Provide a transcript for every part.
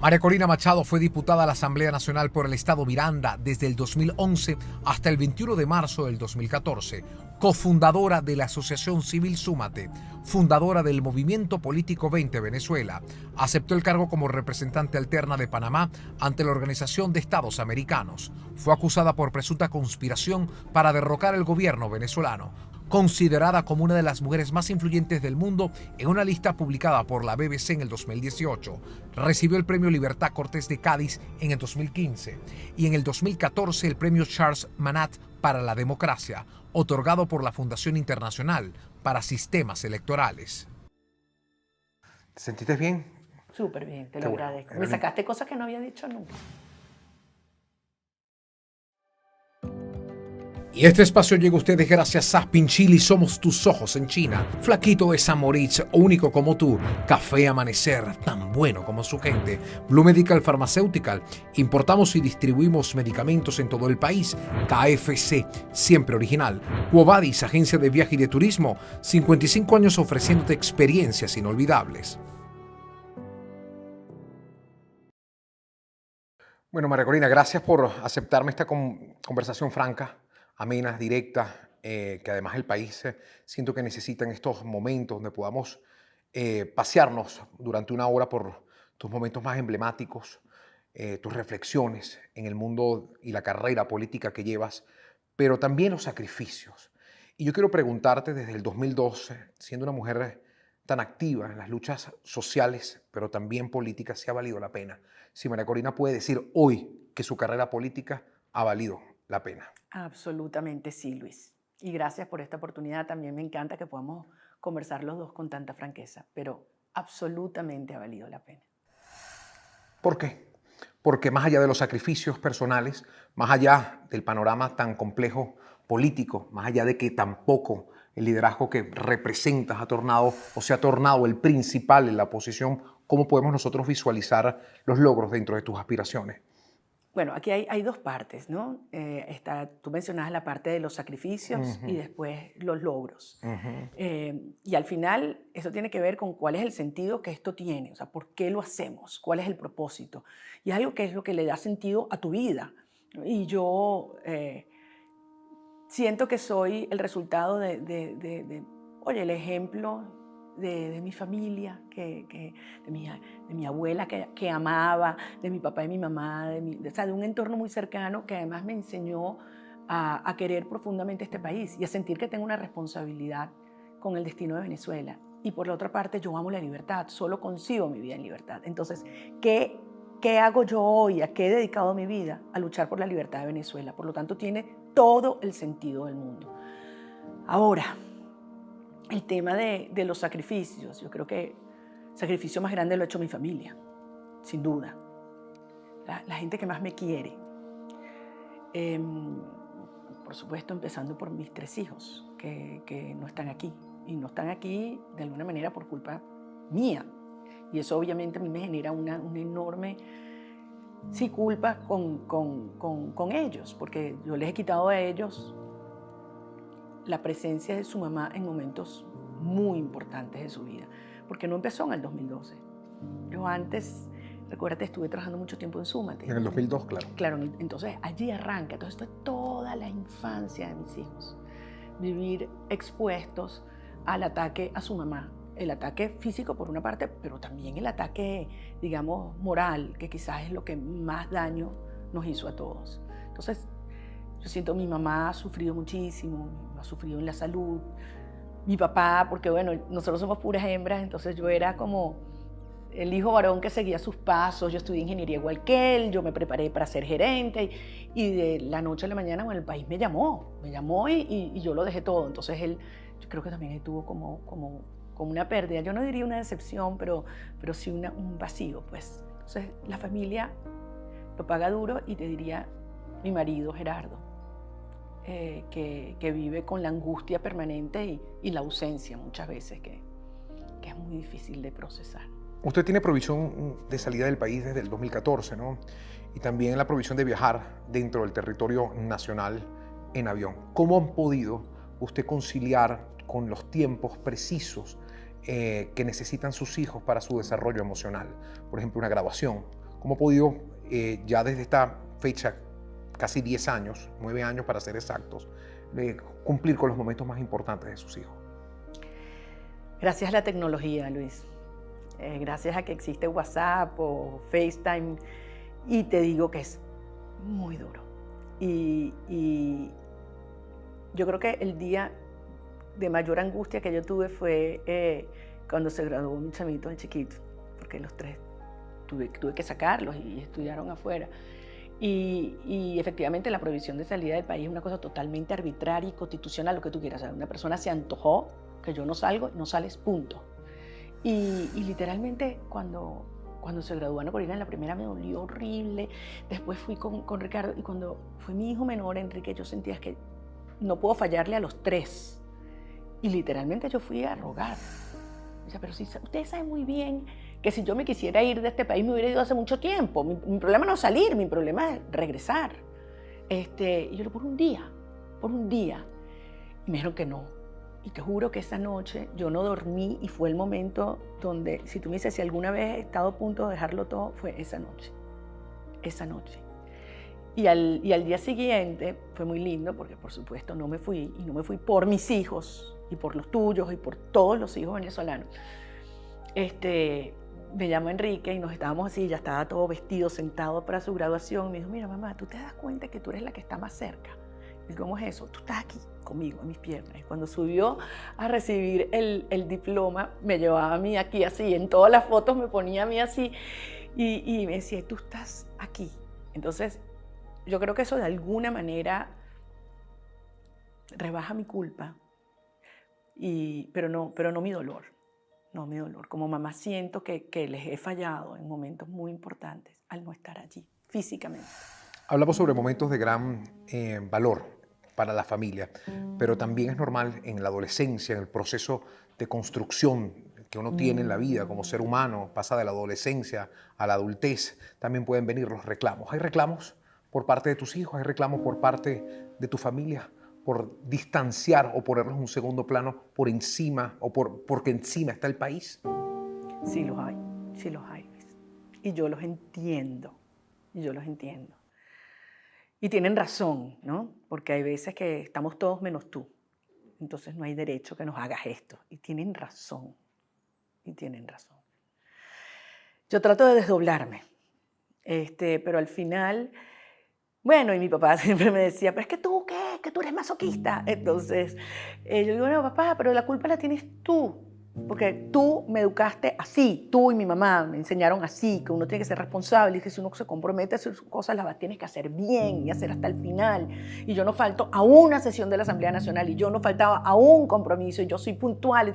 María Corina Machado fue diputada a la Asamblea Nacional por el Estado Miranda desde el 2011 hasta el 21 de marzo del 2014, cofundadora de la Asociación Civil Súmate, fundadora del Movimiento Político 20 Venezuela. Aceptó el cargo como representante alterna de Panamá ante la Organización de Estados Americanos. Fue acusada por presunta conspiración para derrocar el gobierno venezolano. Considerada como una de las mujeres más influyentes del mundo en una lista publicada por la BBC en el 2018. Recibió el Premio Libertad Cortés de Cádiz en el 2015 y en el 2014 el Premio Charles Manat para la Democracia, otorgado por la Fundación Internacional para Sistemas Electorales. ¿Te sentiste bien? Súper bien, te lo agradezco. Me sacaste cosas que no había dicho nunca. Y este espacio llega a ustedes gracias a Pinchili, somos tus ojos en China. Flaquito de San Moritz, único como tú. Café Amanecer, tan bueno como su gente. Blue Medical Pharmaceutical, importamos y distribuimos medicamentos en todo el país. KFC, siempre original. Quo Vadis, agencia de viaje y de turismo. 55 años ofreciéndote experiencias inolvidables. Bueno, María Corina, gracias por aceptarme esta conversación franca, amena, directa, que además el país siento que necesita en estos momentos donde podamos pasearnos durante una hora por tus momentos más emblemáticos, tus reflexiones en el mundo y la carrera política que llevas, pero también los sacrificios. Y yo quiero preguntarte desde el 2012, siendo una mujer tan activa en las luchas sociales, pero también políticas, si ha valido la pena. Si María Corina puede decir hoy que su carrera política ha valido la pena. Absolutamente sí, Luis. Y gracias por esta oportunidad. También me encanta que podamos conversar los dos con tanta franqueza, pero absolutamente ha valido la pena. ¿Por qué? Porque más allá de los sacrificios personales, más allá del panorama tan complejo político, más allá de que tampoco el liderazgo que representas se ha tornado el principal en la oposición, ¿cómo podemos nosotros visualizar los logros dentro de tus aspiraciones? Bueno, aquí hay dos partes, ¿no? Tú mencionabas la parte de los sacrificios y después los logros. Y al final eso tiene que ver con cuál es el sentido que esto tiene, o sea, por qué lo hacemos, cuál es el propósito. Y es algo que es lo que le da sentido a tu vida. Y yo siento que soy el resultado oye, el ejemplo de mi familia, de mi abuela que amaba, de mi papá y mi mamá, de un entorno muy cercano que además me enseñó a querer profundamente este país y a sentir que tengo una responsabilidad con el destino de Venezuela. Y por la otra parte, yo amo la libertad, solo consigo mi vida en libertad. Entonces, ¿qué hago yo hoy? ¿A qué he dedicado mi vida? A luchar por la libertad de Venezuela. Por lo tanto, tiene todo el sentido del mundo. Ahora, el tema de los sacrificios, yo creo que el sacrificio más grande lo ha hecho mi familia, sin duda. La gente que más me quiere. Por supuesto, empezando por mis 3 hijos, que no están aquí. Y no están aquí de alguna manera por culpa mía. Y eso obviamente a mí me genera una enorme culpa con ellos, porque yo les he quitado a ellos la presencia de su mamá en momentos muy importantes de su vida, porque no empezó en el 2012. Yo antes, recuérdate, estuve trabajando mucho tiempo en Súmate. En el 2002, claro. Claro, entonces allí arranca. Entonces esto es toda la infancia de mis hijos. Vivir expuestos al ataque a su mamá. El ataque físico por una parte, pero también el ataque, digamos, moral, que quizás es lo que más daño nos hizo a todos. Entonces, yo siento mi mamá ha sufrido muchísimo, ha sufrido en la salud. Mi papá, porque bueno, nosotros somos puras hembras, entonces yo era como el hijo varón que seguía sus pasos. Yo estudié ingeniería igual que él, yo me preparé para ser gerente y de la noche a la mañana, bueno, el país me llamó y yo lo dejé todo. Entonces él, yo creo que también él tuvo como una pérdida. Yo no diría una decepción, pero sí un vacío, pues. Entonces la familia lo paga duro y te diría mi marido Gerardo. Que vive con la angustia permanente y la ausencia muchas veces, que es muy difícil de procesar. Usted tiene provisión de salida del país desde el 2014, ¿no? Y también la provisión de viajar dentro del territorio nacional en avión. ¿Cómo han podido usted conciliar con los tiempos precisos que necesitan sus hijos para su desarrollo emocional? Por ejemplo, una graduación, ¿Cómo ha podido ya desde esta fecha, casi 10 años, 9 años para ser exactos, cumplir con los momentos más importantes de sus hijos? Gracias a la tecnología, Luis. Gracias a que existe WhatsApp o FaceTime. Y te digo que es muy duro. Y yo creo que el día de mayor angustia que yo tuve fue cuando se graduó mi chamito, el chiquito, porque los tres tuve que sacarlos y estudiaron afuera. Y efectivamente la prohibición de salida del país es una cosa totalmente arbitraria y constitucional, lo que tú quieras. O sea, una persona se antojó que yo no salgo, no sales, punto. Y literalmente cuando se graduó Ana Corina en la primera me dolió horrible. Después fui con Ricardo y cuando fue mi hijo menor, Enrique, yo sentía que no puedo fallarle a los tres. Y literalmente yo fui a rogar. O sea, pero si ustedes saben muy bien que si yo me quisiera ir de este país me hubiera ido hace mucho tiempo. Mi problema no es salir, mi problema es regresar. Y yo le por un día. Y me dijeron que no. Y te juro que esa noche yo no dormí y fue el momento donde, si tú me dices si alguna vez he estado a punto de dejarlo todo, fue esa noche. Y al día siguiente fue muy lindo porque por supuesto no me fui y no me fui por mis hijos y por los tuyos y por todos los hijos venezolanos. Me llamó Enrique y nos estábamos así, ya estaba todo vestido, sentado para su graduación. Me dijo, mira mamá, ¿tú te das cuenta que tú eres la que está más cerca? Y ¿cómo es eso? Tú estás aquí conmigo, en mis piernas. Y cuando subió a recibir el diploma, me llevaba a mí aquí así, en todas las fotos me ponía a mí así y me decía, tú estás aquí. Entonces, yo creo que eso de alguna manera rebaja mi culpa, pero no mi dolor. No mi dolor. Como mamá siento que les he fallado en momentos muy importantes al no estar allí físicamente. Hablamos sobre momentos de gran valor para la familia, pero también es normal en la adolescencia, en el proceso de construcción que uno tiene en la vida como ser humano, pasa de la adolescencia a la adultez, también pueden venir los reclamos. ¿Hay reclamos por parte de tus hijos? ¿Hay reclamos por parte de tu familia por distanciar o ponerlos en un segundo plano por encima o porque encima está el país? Sí los hay, Luis. Y yo los entiendo. Y tienen razón, ¿no? Porque hay veces que estamos todos menos tú. Entonces no hay derecho que nos hagas esto. Y tienen razón. Yo trato de desdoblarme. Pero al final, bueno, y mi papá siempre me decía, pero es que tú, ¿qué? Que tú eres masoquista. Entonces, yo digo, no, papá, pero la culpa la tienes tú. Porque tú me educaste así, tú y mi mamá me enseñaron así, que uno tiene que ser responsable y que si uno se compromete a hacer sus cosas, las tienes que hacer bien y hacer hasta el final. Y yo no falto a una sesión de la Asamblea Nacional y yo no faltaba a un compromiso y yo soy puntual.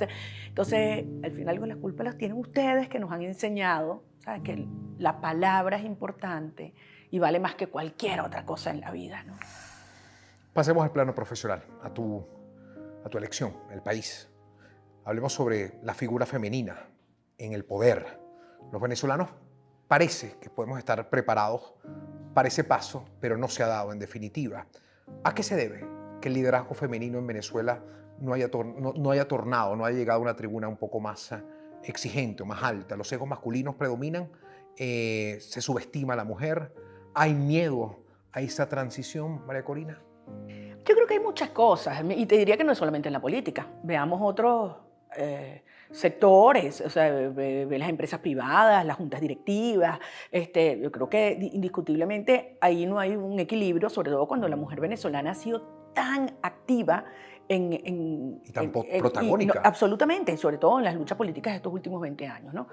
Entonces, al final, la culpa la tienen ustedes que nos han enseñado, ¿sabes? Que la palabra es importante y vale más que cualquier otra cosa en la vida, ¿no? Pasemos al plano profesional, a tu elección, el país. Hablemos sobre la figura femenina en el poder. Los venezolanos parece que podemos estar preparados para ese paso, pero no se ha dado en definitiva. ¿A qué se debe que el liderazgo femenino en Venezuela no haya llegado a una tribuna un poco más exigente o más alta? Los egos masculinos predominan, se subestima a la mujer, hay miedo a esa transición, María Corina. Yo creo que hay muchas cosas, y te diría que no es solamente en la política. Veamos otros sectores, o sea, las empresas privadas, las juntas directivas. Yo creo que indiscutiblemente ahí no hay un equilibrio, sobre todo cuando la mujer venezolana ha sido tan activa y tan protagónica. Absolutamente, sobre todo en las luchas políticas de estos últimos 20 años, ¿no?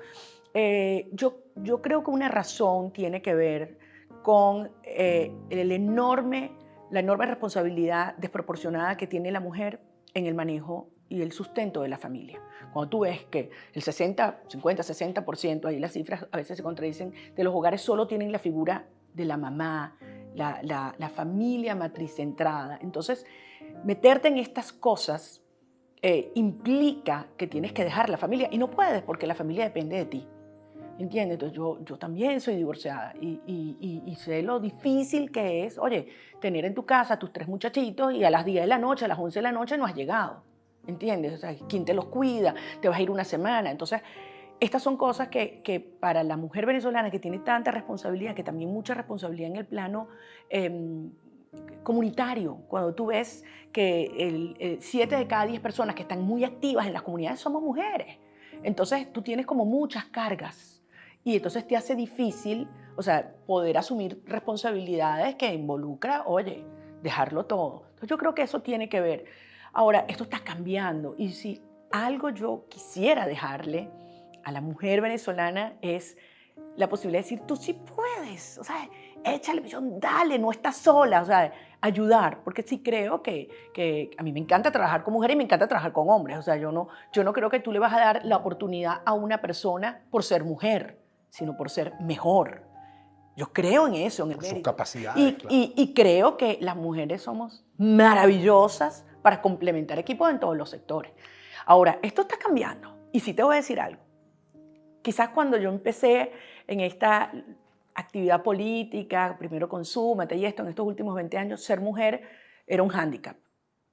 Yo creo que una razón tiene que ver con la enorme responsabilidad desproporcionada que tiene la mujer en el manejo y el sustento de la familia. Cuando tú ves que el 50-60%, ahí las cifras a veces se contradicen, de los hogares solo tienen la figura de la mamá, la familia matricentrada. Entonces, meterte en estas cosas implica que tienes que dejar la familia y no puedes porque la familia depende de ti. ¿Entiendes? Entonces yo también soy divorciada y sé lo difícil que es, oye, tener en tu casa tus 3 muchachitos y a las 10 de la noche, a las 11 de la noche no has llegado. ¿Entiendes? O sea, ¿quién te los cuida? Te vas a ir una semana. Entonces, estas son cosas que para la mujer venezolana que tiene tanta responsabilidad, que también mucha responsabilidad en el plano comunitario, cuando tú ves que 7 de cada 10 personas que están muy activas en las comunidades somos mujeres. Entonces tú tienes como muchas cargas y entonces te hace difícil, o sea, poder asumir responsabilidades que involucra, oye, dejarlo todo. Entonces yo creo que eso tiene que ver. Ahora, esto está cambiando y si algo yo quisiera dejarle a la mujer venezolana es la posibilidad de decir, tú sí puedes, o sea, échale presión, dale, no estás sola, o sea, ayudar, porque sí creo que a mí me encanta trabajar con mujeres y me encanta trabajar con hombres, o sea, yo no creo que tú le vas a dar la oportunidad a una persona por ser mujer, sino por ser mejor. Yo creo en eso, en el Por sus mérito. capacidades, claro. Y creo que las mujeres somos maravillosas para complementar equipos en todos los sectores. Ahora, esto está cambiando y sí te voy a decir algo. Quizás cuando yo empecé en esta actividad política, primero con Súmate y esto, en estos últimos 20 años, ser mujer era un hándicap,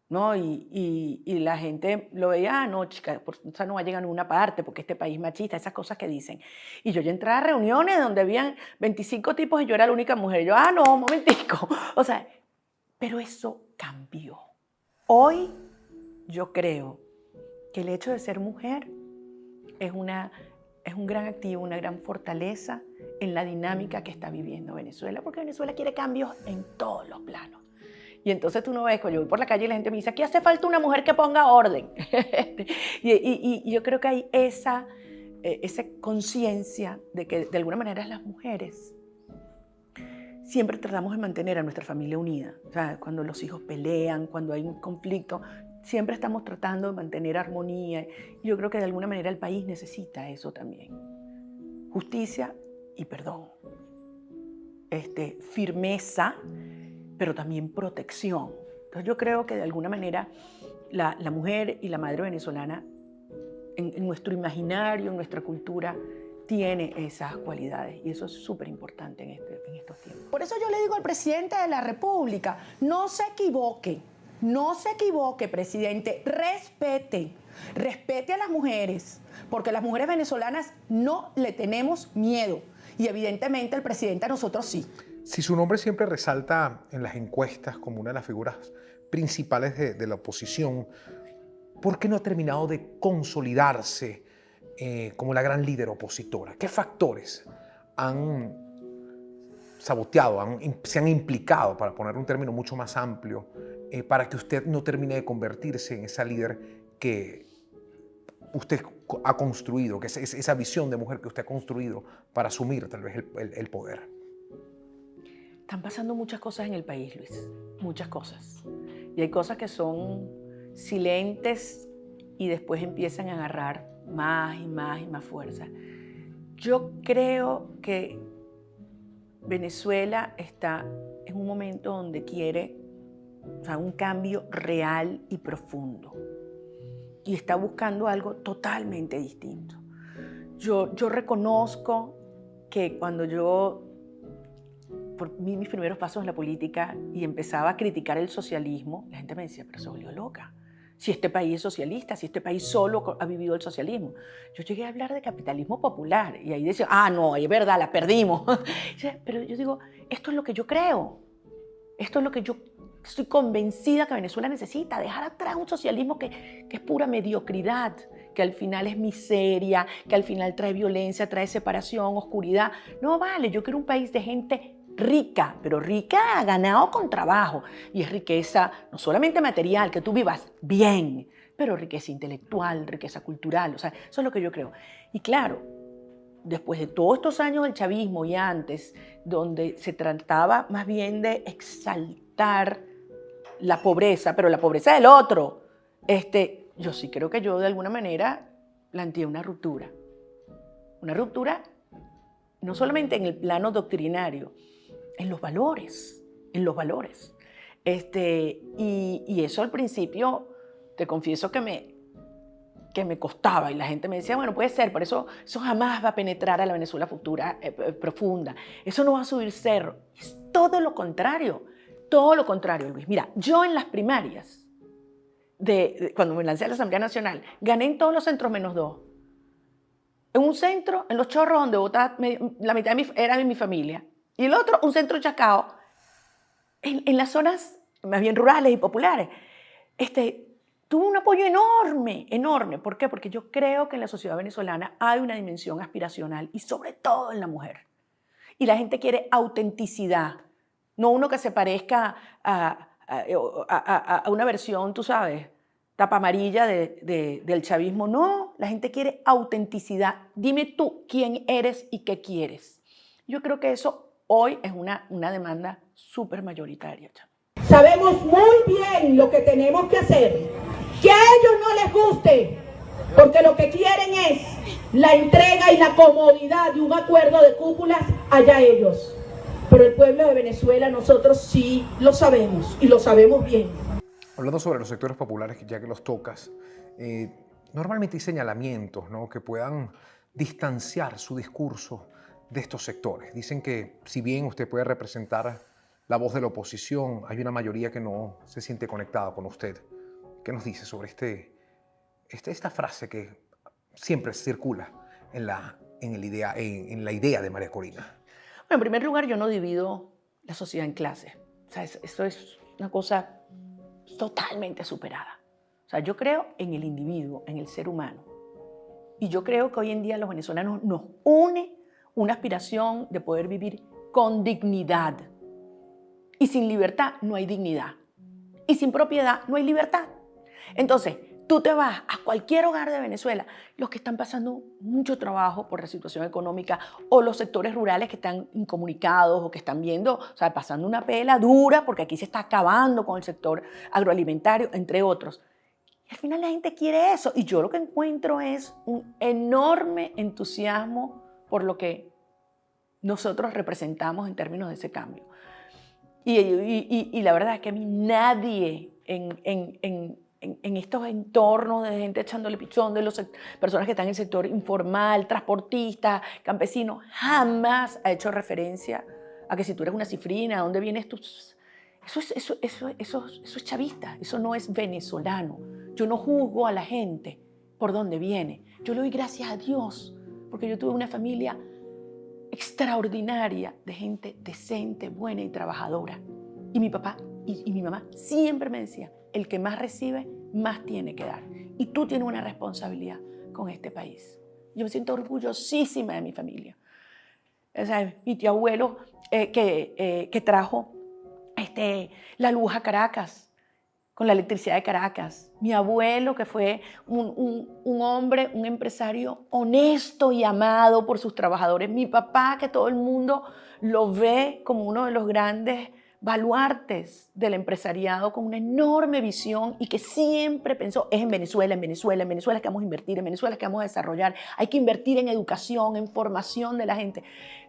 ¿no? Y la gente lo veía, no, chica, o sea, no va a llegar a ninguna parte porque este país es machista, esas cosas que dicen. Y yo ya entraba a reuniones donde habían 25 tipos y yo era la única mujer. Y yo, no, un momentico. O sea, pero eso cambió. Hoy yo creo que el hecho de ser mujer es un gran activo, una gran fortaleza en la dinámica que está viviendo Venezuela, porque Venezuela quiere cambios en todos los planos. Y entonces tú no ves, cuando yo voy por la calle y la gente me dice, aquí hace falta una mujer que ponga orden. y yo creo que hay esa conciencia de que de alguna manera las mujeres siempre tratamos de mantener a nuestra familia unida. O sea, cuando los hijos pelean, cuando hay un conflicto, siempre estamos tratando de mantener armonía. Y yo creo que de alguna manera el país necesita eso también. Justicia y perdón. Firmeza, pero también protección. Entonces yo creo que de alguna manera la mujer y la madre venezolana en nuestro imaginario, en nuestra cultura, tiene esas cualidades y eso es súper importante en estos tiempos. Por eso yo le digo al presidente de la República, no se equivoque, presidente, respete a las mujeres, porque las mujeres venezolanas no le tenemos miedo y evidentemente el presidente a nosotros sí. Si su nombre siempre resalta en las encuestas como una de las figuras principales de la oposición, ¿por qué no ha terminado de consolidarse como la gran líder opositora? ¿Qué factores han saboteado, se han implicado, para poner un término mucho más amplio, para que usted no termine de convertirse en esa líder que usted ha construido, que es esa visión de mujer que usted ha construido para asumir tal vez el poder? Están pasando muchas cosas en el país, Luis, muchas cosas. Y hay cosas que son silentes y después empiezan a agarrar más y más y más fuerza. Yo creo que Venezuela está en un momento donde quiere, o sea, un cambio real y profundo. Y está buscando algo totalmente distinto. Yo reconozco que cuando yo, por mis primeros pasos en la política y empezaba a criticar el socialismo, la gente me decía, pero se volvió loca. Si este país es socialista, si este país solo ha vivido el socialismo. Yo llegué a hablar de capitalismo popular y ahí decía, no, es verdad, la perdimos. Pero yo digo, esto es lo que yo creo. Esto es lo que yo estoy convencida que Venezuela necesita, dejar atrás un socialismo que es pura mediocridad, que al final es miseria, que al final trae violencia, trae separación, oscuridad. No vale, yo quiero un país de gente rica, pero rica ganado con trabajo. Y es riqueza no solamente material, que tú vivas bien, pero riqueza intelectual, riqueza cultural. O sea, eso es lo que yo creo. Y claro, después de todos estos años del chavismo y antes, donde se trataba más bien de exaltar la pobreza, pero la pobreza del otro, yo sí creo que yo de alguna manera planteé una ruptura. Una ruptura no solamente en el plano doctrinario, en los valores, y eso al principio, te confieso que me costaba, y la gente me decía, bueno, puede ser, por eso jamás va a penetrar a la Venezuela futura profunda, eso no va a subir cerro. Es todo lo contrario, Luis. Mira, yo en las primarias, cuando me lancé a la Asamblea Nacional, gané en todos los centros menos 2. en un centro, en Los Chorros, donde votaba la mitad era de mi familia, y el otro, un centro Chacao, en las zonas más bien rurales y populares. Tuvo un apoyo enorme, enorme. ¿Por qué? Porque yo creo que en la sociedad venezolana hay una dimensión aspiracional y sobre todo en la mujer. Y la gente quiere autenticidad, no uno que se parezca a una versión, tú sabes, tapa amarilla del chavismo. No, la gente quiere autenticidad. Dime tú quién eres y qué quieres. Yo creo que eso hoy es una demanda súper mayoritaria. Sabemos muy bien lo que tenemos que hacer. Que a ellos no les guste, porque lo que quieren es la entrega y la comodidad de un acuerdo de cúpulas, allá ellos. Pero el pueblo de Venezuela, nosotros sí lo sabemos y lo sabemos bien. Hablando sobre los sectores populares, ya que los tocas, normalmente hay señalamientos, ¿no?, que puedan distanciar su discurso de estos sectores. Dicen que si bien usted puede representar la voz de la oposición, hay una mayoría que no se siente conectada con usted. ¿Qué nos dice sobre esta frase que siempre circula en la idea de María Corina? Bueno, en primer lugar, yo no divido la sociedad en clases. O sea, esto es una cosa totalmente superada. O sea, yo creo en el individuo, en el ser humano. Y yo creo que hoy en día a los venezolanos nos une una aspiración de poder vivir con dignidad. Y sin libertad no hay dignidad. Y sin propiedad no hay libertad. Entonces, tú te vas a cualquier hogar de Venezuela, los que están pasando mucho trabajo por la situación económica o los sectores rurales que están incomunicados o que están viendo, o sea, pasando una pela dura porque aquí se está acabando con el sector agroalimentario, entre otros. Y al final la gente quiere eso. Y yo lo que encuentro es un enorme entusiasmo por lo que nosotros representamos en términos de ese cambio. Y la verdad es que a mí nadie en estos entornos de gente echándole pichón, de las personas que están en el sector informal, transportistas, campesinos, jamás ha hecho referencia a que si tú eres una cifrina, ¿a dónde vienes tú? Eso es chavista, eso no es venezolano. Yo no juzgo a la gente por dónde viene. Yo le doy gracias a Dios, porque yo tuve una familia extraordinaria de gente decente, buena y trabajadora. Y mi papá y mi mamá siempre me decían, el que más recibe, más tiene que dar. Y tú tienes una responsabilidad con este país. Yo me siento orgullosísima de mi familia. O sea, mi tío abuelo que trajo la luz a Caracas, con la electricidad de Caracas. Mi abuelo que fue un hombre, un empresario honesto y amado por sus trabajadores. Mi papá que todo el mundo lo ve como uno de los grandes baluartes del empresariado, con una enorme visión y que siempre pensó, es en Venezuela, en Venezuela, en Venezuela es que vamos a invertir, en Venezuela es que vamos a desarrollar, hay que invertir en educación, en formación de la gente.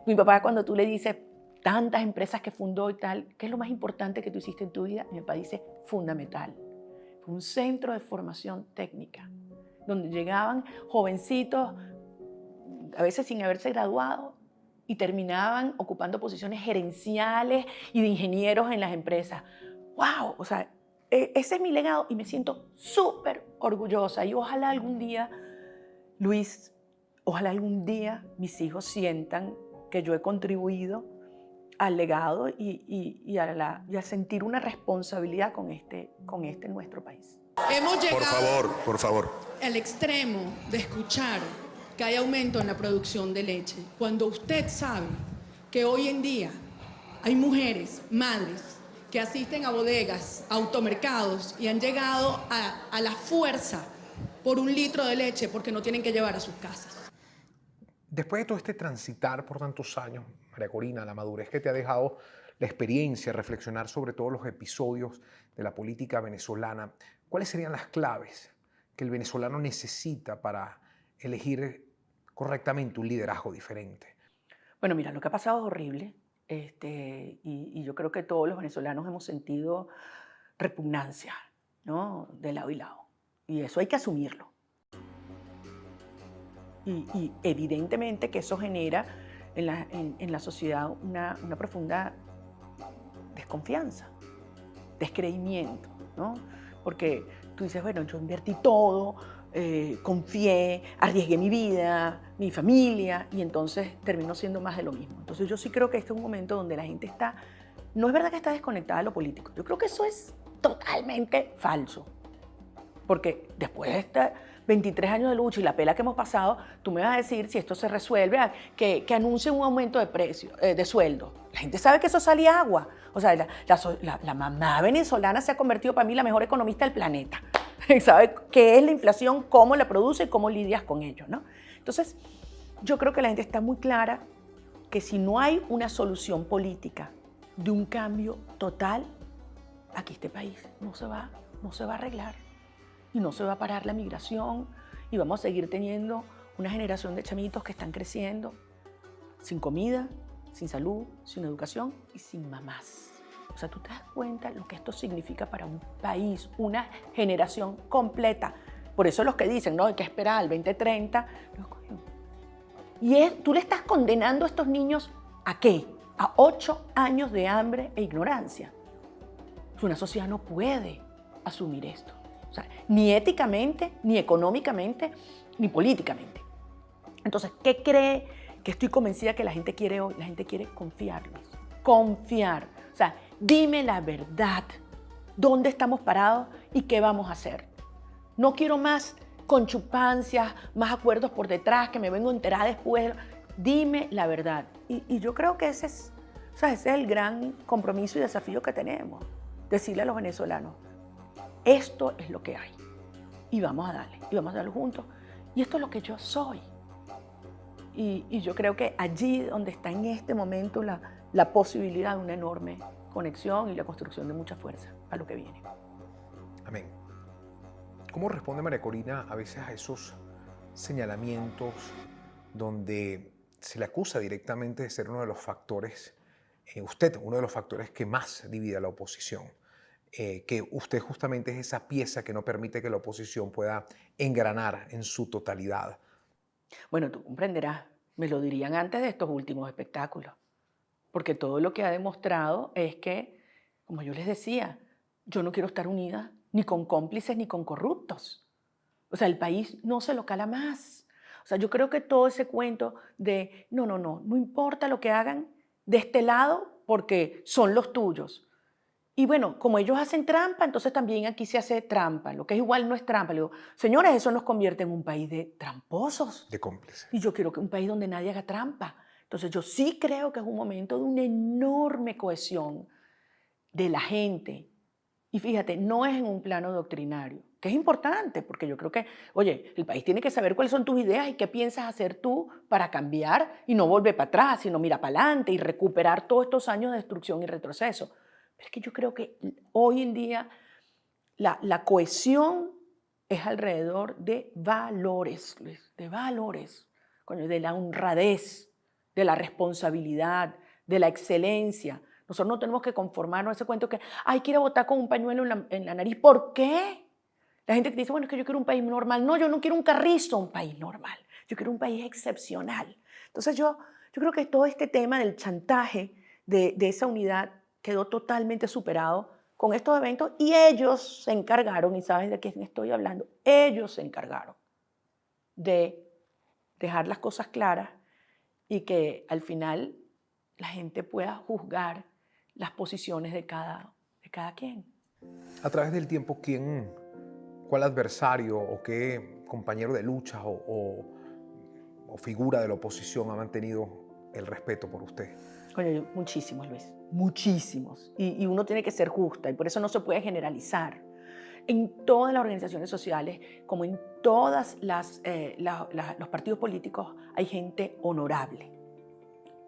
Mi papá cuando tú le dices tantas empresas que fundó y tal, ¿qué es lo más importante que tú hiciste en tu vida? Mi papá dice, fundamental. Fue un centro de formación técnica, donde llegaban jovencitos, a veces sin haberse graduado, y terminaban ocupando posiciones gerenciales y de ingenieros en las empresas. ¡Wow! O sea, ese es mi legado y me siento súper orgullosa. Y ojalá algún día, Luis, ojalá algún día mis hijos sientan que yo he contribuido al legado y a sentir una responsabilidad con este nuestro país. Hemos llegado por favor. al extremo de escuchar que hay aumento en la producción de leche, cuando usted sabe que hoy en día hay mujeres, madres, que asisten a bodegas, a automercados y han llegado a la fuerza por un litro de leche porque no tienen que llevar a sus casas. Después de todo este transitar por tantos años, María Corina, la madurez que te ha dejado la experiencia, reflexionar sobre todos los episodios de la política venezolana, ¿cuáles serían las claves que el venezolano necesita para elegir correctamente un liderazgo diferente? Bueno, mira, lo que ha pasado es horrible y yo creo que todos los venezolanos hemos sentido repugnancia, ¿no? De lado y lado. Y eso hay que asumirlo. Y evidentemente que eso genera en la sociedad una profunda desconfianza, descreimiento, ¿no? Porque tú dices, bueno, yo invertí todo, confié, arriesgué mi vida, mi familia, y entonces terminó siendo más de lo mismo. Entonces yo sí creo que este es un momento donde la gente está, no es verdad que está desconectada de lo político, yo creo que eso es totalmente falso, porque después de estos 23 años de lucha y la pela que hemos pasado, tú me vas a decir si esto se resuelve, que anuncien un aumento de precio, de sueldo. La gente sabe que eso salía agua. O sea, la mamá venezolana se ha convertido para mí la mejor economista del planeta. Sabe qué es la inflación, cómo la produce y cómo lidias con ello, ¿no? Entonces, yo creo que la gente está muy clara que si no hay una solución política de un cambio total, aquí este país no se va a arreglar y no se va a parar la migración y vamos a seguir teniendo una generación de chamitos que están creciendo sin comida, sin salud, sin educación y sin mamás. O sea, tú te das cuenta lo que esto significa para un país, una generación completa. Por eso los que dicen, no, hay que esperar al 2030. Y tú le estás condenando a estos niños ¿a qué? A 8 años de hambre e ignorancia. Una sociedad no puede asumir esto. O sea, ni éticamente, ni económicamente, ni políticamente. Entonces, ¿qué cree que estoy convencida que la gente quiere hoy? La gente quiere confiarles. Confiar. O sea, dime la verdad. ¿Dónde estamos parados y qué vamos a hacer? No quiero más conchupancias, más acuerdos por detrás, que me vengo a enterar después. Dime la verdad. Y yo creo que ese es el gran compromiso y desafío que tenemos. Decirle a los venezolanos, esto es lo que hay. Y vamos a darlo juntos. Y esto es lo que yo soy. Y yo creo que allí donde está en este momento la posibilidad de una enorme conexión y la construcción de mucha fuerza a lo que viene. Amén. ¿Cómo responde María Corina a veces a esos señalamientos donde se le acusa directamente de ser uno de los factores, uno de los factores que más divide a la oposición? Que usted justamente es esa pieza que no permite que la oposición pueda engranar en su totalidad. Bueno, tú comprenderás, me lo dirían antes de estos últimos espectáculos, porque todo lo que ha demostrado es que, como yo les decía, yo no quiero estar unida ni con cómplices ni con corruptos. O sea, el país no se lo cala más. O sea, yo creo que todo ese cuento de no importa lo que hagan de este lado porque son los tuyos. Y bueno, como ellos hacen trampa, entonces también aquí se hace trampa. Lo que es igual no es trampa. Le digo, señores, eso nos convierte en un país de tramposos. De cómplices. Y yo quiero que un país donde nadie haga trampa. Entonces yo sí creo que es un momento de una enorme cohesión de la gente. Y fíjate, no es en un plano doctrinario, que es importante, porque yo creo que, oye, el país tiene que saber cuáles son tus ideas y qué piensas hacer tú para cambiar y no volver para atrás, sino mira para adelante y recuperar todos estos años de destrucción y retroceso. Pero es que yo creo que hoy en día la cohesión es alrededor de valores, Luis, de valores, de la honradez, de la responsabilidad, de la excelencia. Nosotros no tenemos que conformarnos a ese cuento que, ay, quiero votar con un pañuelo en la nariz. ¿Por qué? La gente que dice, bueno, es que yo quiero un país normal. No, yo no quiero un carrizo, un país normal. Yo quiero un país excepcional. Entonces yo creo que todo este tema del chantaje de esa unidad quedó totalmente superado con estos eventos y ellos se encargaron, y sabes de quién estoy hablando, ellos se encargaron de dejar las cosas claras y que al final la gente pueda juzgar las posiciones de cada quien. A través del tiempo, ¿cuál adversario o qué compañero de lucha o figura de la oposición ha mantenido el respeto por usted? Oye, muchísimos, Luis, muchísimos. Y uno tiene que ser justa y por eso no se puede generalizar. En todas las organizaciones sociales, como en todos los partidos políticos, hay gente honorable.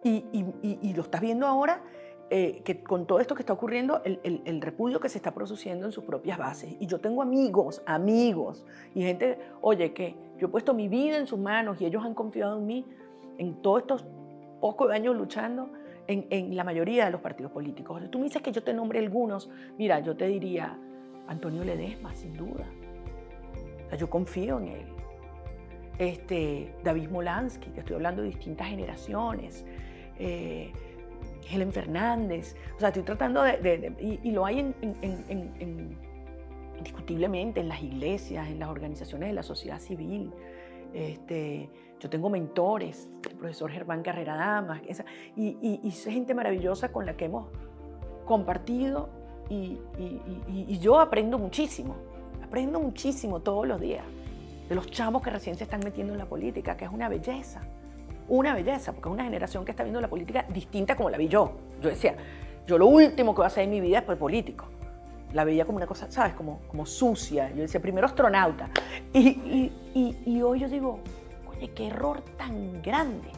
Y lo estás viendo ahora, que con todo esto que está ocurriendo, el repudio que se está produciendo en sus propias bases. Y yo tengo amigos, y gente, oye, que yo he puesto mi vida en sus manos y ellos han confiado en mí en todos estos pocos años luchando en la mayoría de los partidos políticos. Tú me dices que yo te nombre algunos, mira, yo te diría Antonio Ledesma, sin duda. O sea, yo confío en él. David Molansky, te estoy hablando de distintas generaciones. Helen Fernández. O sea, estoy tratando y lo hay indiscutiblemente en las iglesias, en las organizaciones de la sociedad civil. Yo tengo mentores, el profesor Germán Carrera Damas, y es gente maravillosa con la que hemos compartido y yo aprendo muchísimo todos los días de los chamos que recién se están metiendo en la política, que es una belleza, porque es una generación que está viendo la política distinta como la vi yo. Yo decía, yo lo último que voy a hacer en mi vida es ser político. La veía como una cosa, ¿sabes? Como sucia. Yo decía, primero astronauta. Y hoy yo digo, oye, qué error tan grande,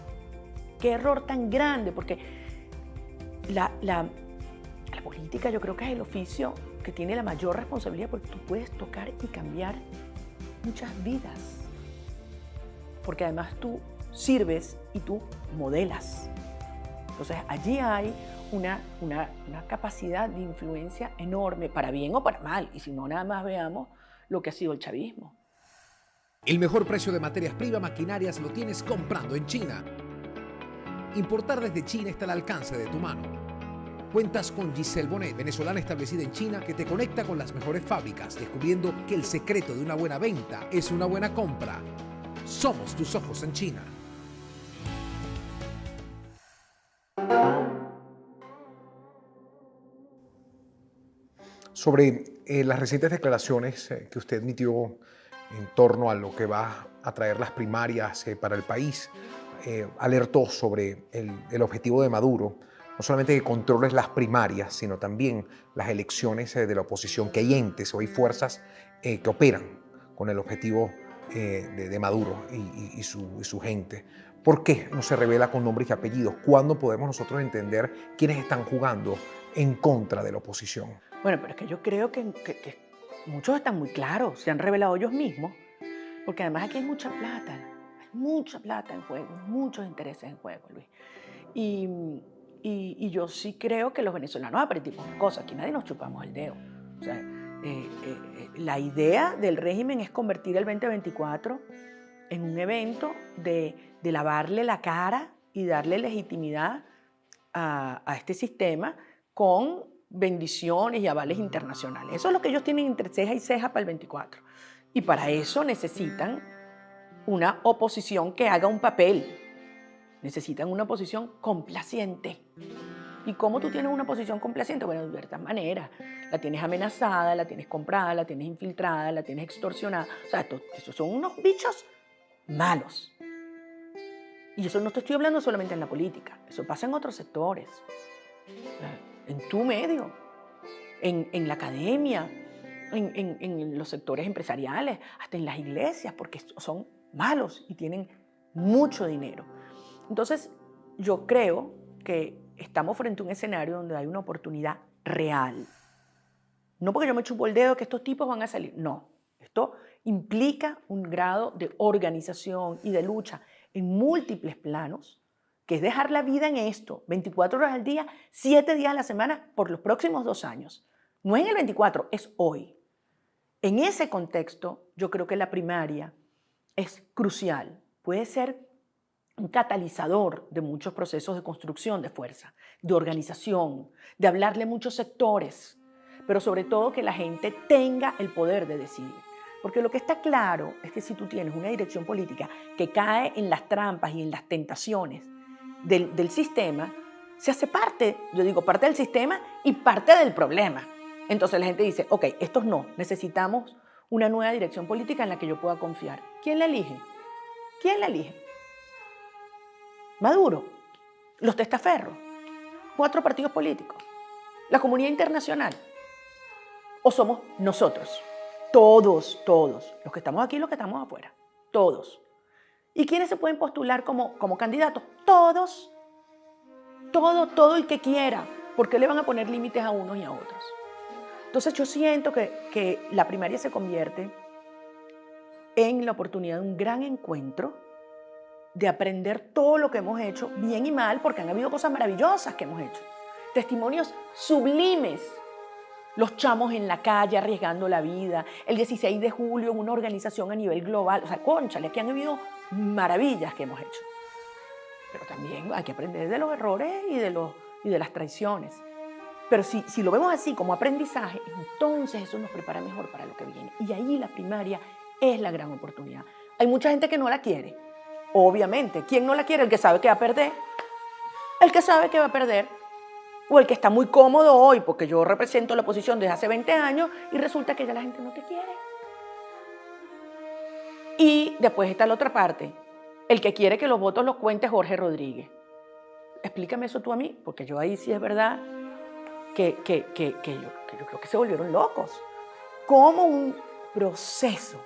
porque la política yo creo que es el oficio que tiene la mayor responsabilidad, porque tú puedes tocar y cambiar muchas vidas. Porque además tú sirves y tú modelas. Entonces allí hay una capacidad de influencia enorme, para bien o para mal, y si no, nada más veamos lo que ha sido el chavismo. El mejor precio de materias primas maquinarias lo tienes comprando en China. Importar desde China está al alcance de tu mano. Cuentas con Giselle Bonet, venezolana establecida en China, que te conecta con las mejores fábricas, descubriendo que el secreto de una buena venta es una buena compra. Somos tus ojos en China. Sobre las recientes declaraciones que usted emitió en torno a lo que va a traer las primarias para el país, alertó sobre el objetivo de Maduro, no solamente que controles las primarias, sino también las elecciones de la oposición, que hay entes o hay fuerzas que operan con el objetivo de Maduro y su gente. ¿Por qué no se revela con nombres y apellidos? ¿Cuándo podemos nosotros entender quiénes están jugando en contra de la oposición? Bueno, pero es que yo creo que muchos están muy claros, se han revelado ellos mismos, porque además aquí hay mucha plata en juego, muchos intereses en juego, Luis. Y yo sí creo que los venezolanos aprendimos una cosa, aquí nadie nos chupamos el dedo. O sea, la idea del régimen es convertir el 2024 en un evento de lavarle la cara y darle legitimidad a este sistema con bendiciones y avales internacionales. Eso es lo que ellos tienen entre ceja y ceja para el 24. Y para eso necesitan una oposición que haga un papel. Necesitan una oposición complaciente. ¿Y cómo tú tienes una oposición complaciente? Bueno, de diversas maneras. La tienes amenazada, la tienes comprada, la tienes infiltrada, la tienes extorsionada. O sea, estos son unos bichos malos. Y eso no te estoy hablando solamente en la política. Eso pasa en otros sectores. En tu medio, en la academia, en los sectores empresariales, hasta en las iglesias, porque son malos y tienen mucho dinero. Entonces, yo creo que estamos frente a un escenario donde hay una oportunidad real. No porque yo me chupo el dedo que estos tipos van a salir, no. Esto implica un grado de organización y de lucha en múltiples planos, que es dejar la vida en esto, 24 horas al día, 7 días a la semana, por los próximos 2 años. No es en el 24, es hoy. En ese contexto, yo creo que la primaria es crucial. Puede ser un catalizador de muchos procesos de construcción de fuerza, de organización, de hablarle a muchos sectores, pero sobre todo que la gente tenga el poder de decidir. Porque lo que está claro es que si tú tienes una dirección política que cae en las trampas y en las tentaciones del sistema, se hace parte, yo digo, parte del sistema y parte del problema. Entonces la gente dice, ok, estos no, necesitamos una nueva dirección política en la que yo pueda confiar. ¿Quién la elige? ¿Quién la elige? Maduro, los testaferros, 4 partidos políticos, la comunidad internacional, o somos nosotros, todos, los que estamos aquí y los que estamos afuera, todos. ¿Y quiénes se pueden postular como candidatos? Todos, todo el que quiera. ¿Por qué le van a poner límites a unos y a otros? Entonces yo siento que la primaria se convierte en la oportunidad de un gran encuentro, de aprender todo lo que hemos hecho, bien y mal, porque han habido cosas maravillosas que hemos hecho. Testimonios sublimes. Los chamos en la calle arriesgando la vida, el 16 de julio en una organización a nivel global. O sea, cónchale, que han habido maravillas que hemos hecho. Pero también hay que aprender de los errores y de las traiciones. Pero si lo vemos así como aprendizaje, entonces eso nos prepara mejor para lo que viene. Y ahí la primaria es la gran oportunidad. Hay mucha gente que no la quiere. Obviamente, ¿quién no la quiere? El que sabe que va a perder. El que sabe que va a perder. O el que está muy cómodo hoy, porque yo represento la oposición desde hace 20 años y resulta que ya la gente no te quiere. Y después está la otra parte, el que quiere que los votos los cuente Jorge Rodríguez. Explícame eso tú a mí, porque yo ahí sí es verdad que yo creo que se volvieron locos. Como un proceso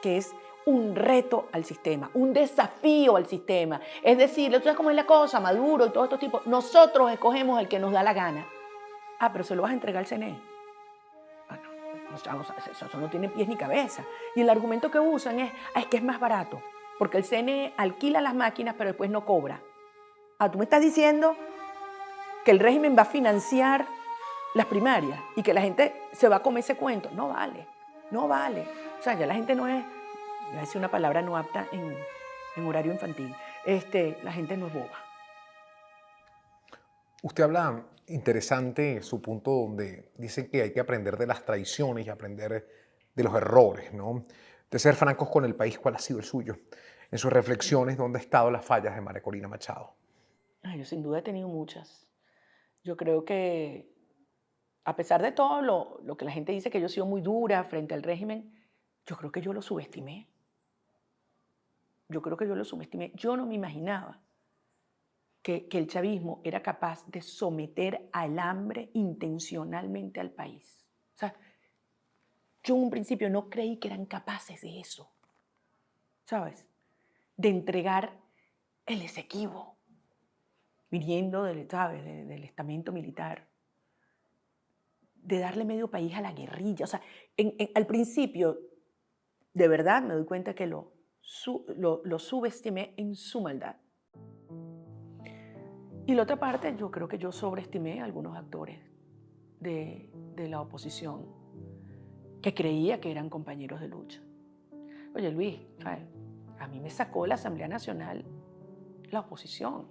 que es un reto al sistema, un desafío al sistema. Es decir, ¿tú sabes cómo es la cosa? Maduro y todos estos tipos. Nosotros escogemos el que nos da la gana. Ah, pero se lo vas a entregar al CNE. Bueno, eso no tiene pies ni cabeza. Y el argumento que usan es que es más barato, porque el CNE alquila las máquinas, pero después no cobra. Ah, tú me estás diciendo que el régimen va a financiar las primarias y que la gente se va a comer ese cuento. No vale, no vale. O sea, ya la gente no es, voy a decir una palabra no apta en horario infantil, la gente no es boba. Usted habla interesante su punto donde dice que hay que aprender de las traiciones y aprender de los errores, ¿no? De ser francos con el país, ¿cuál ha sido el suyo? En sus reflexiones, ¿dónde han estado las fallas de María Corina Machado? Yo sin duda he tenido muchas. Yo creo que a pesar de todo lo que la gente dice que yo he sido muy dura frente al régimen, yo creo que yo lo subestimé. Yo creo que yo lo subestimé. Yo no me imaginaba que el chavismo era capaz de someter al hambre intencionalmente al país. O sea, yo en un principio no creí que eran capaces de eso, ¿sabes? De entregar el Esequibo, viniendo del estamento militar, de darle medio país a la guerrilla. O sea, al principio, de verdad me doy cuenta que lo subestimé en su maldad. Y la otra parte, yo creo que yo sobreestimé a algunos actores de la oposición que creía que eran compañeros de lucha. Oye, Luis, ¿sabes? A mí me sacó la Asamblea Nacional la oposición,